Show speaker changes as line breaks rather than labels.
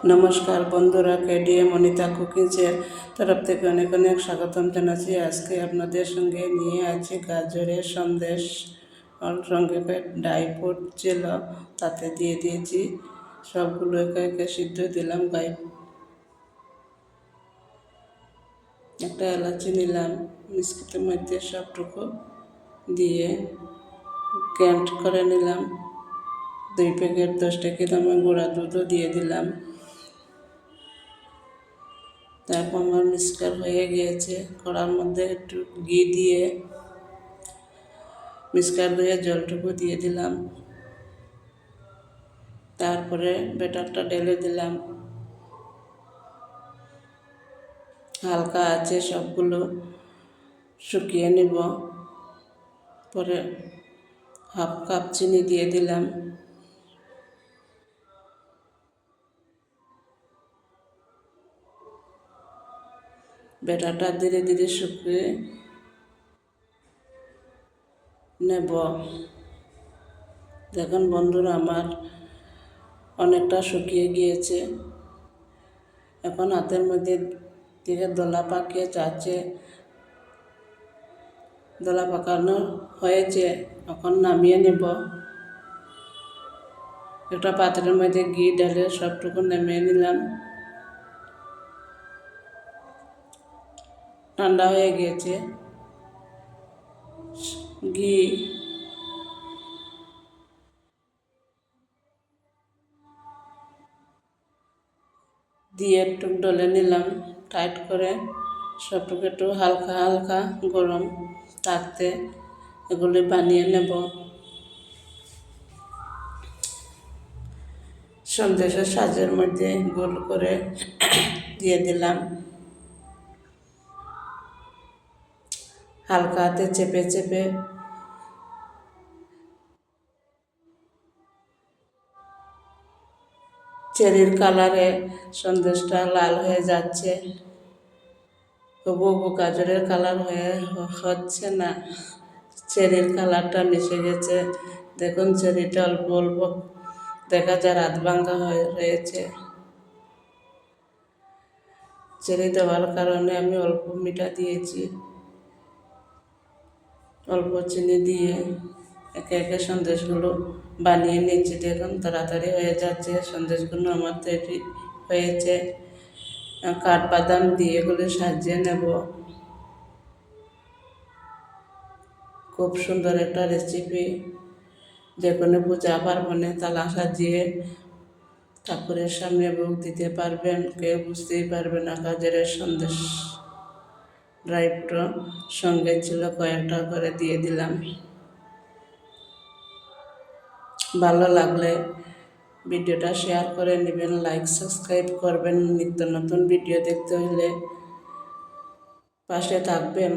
নমস্কার বন্ধুরা, কেডিএম অনিতা কুকিংসের তরফ থেকে অনেক অনেক স্বাগতম জানাচ্ছি। আজকে আপনাদের সঙ্গে নিয়ে আছি গাজরের সন্দেশ, ওর সঙ্গে ড্রাই ফ্রুট ছিল, তাতে দিয়ে দিয়েছি সবগুলো একে একে সিদ্ধ দিলাম। একটা এলাচি নিলাম, বিস্কুটের মধ্যে সবটুকু দিয়ে গ্রাইন্ড করে নিলাম। 2 প্যাকেট 10 টাকা দামের গুঁড়া দুধও দিয়ে দিলাম। তারপর আমার মিক্সচার হয়ে গিয়েছে। কড়ার মধ্যে একটু ঘি দিয়ে মিক্সচার দিয়ে জলটুকু দিয়ে দিলাম। তারপরে ব্যাটারটা ঢেলে দিলাম। হালকা আছে সবগুলো শুকিয়ে নেব। পরে হাফ কাপ চিনি দিয়ে দিলাম। ব্যাটারটা ধীরে ধীরে শুকিয়ে নেব। দেখুন বন্ধুরা, আমার অনেকটা শুকিয়ে গিয়েছে। এখন হাতের মধ্যে দিয়ে দলা পাকিয়ে যাচ্ছে, দলা পাকানো হয়েছে। এখন নামিয়ে নেব। একটা পাত্রের মধ্যে ঘি ঢেলে সবটুকু নামিয়ে নিলাম। ঠান্ডা হয়ে গিয়েছে। ঘি দিয়ে একটু ডলে নিলাম টাইট করে। সবটুকু একটু হালকা হালকা গরম থাকতে এগুলি বানিয়ে নেব। সন্দেশের সাজের মধ্যে গোল করে দিয়ে দিলাম। হালকা হাতে চেপে চেপে চেরির কালারে সন্দেশটা লাল হয়ে যাচ্ছে। তবু গাজরের কালার হচ্ছে না, চেরির কালারটা মিশে গেছে। দেখুন চেরিটা অল্প অল্প দেখা যায়, রাত ভাঙ্গা হয়ে রয়েছে। চেরি দেওয়ার কারণে আমি অল্প মিঠা দিয়েছি। অল্প চিনি দিয়ে একে একে সন্দেশগুলো বানিয়ে নিচ্ছি। দেখুন তাড়াতাড়ি হয়ে যাচ্ছে। সন্দেশগুলো আমার তৈরি হয়েছে। কাঠবাদাম দিয়ে এগুলো সাজিয়ে নেব। খুব সুন্দর একটা রেসিপি। যে কোনো পূজা পার্বণে তালা সাজিয়ে ঠাকুরের সামনে ভোগ দিতে পারবেন, কেউ বুঝতেই পারবে না। গাজরের সন্দেশ ড্রাই ফ্রুট সঙ্গে ছিল, কয়েকটা করে দিয়ে দিলাম। ভালো লাগলে ভিডিওটা শেয়ার করে নেবেন, লাইক সাবস্ক্রাইব করবেন। নিত্য নতুন ভিডিও দেখতে হলে পাশে থাকবেন।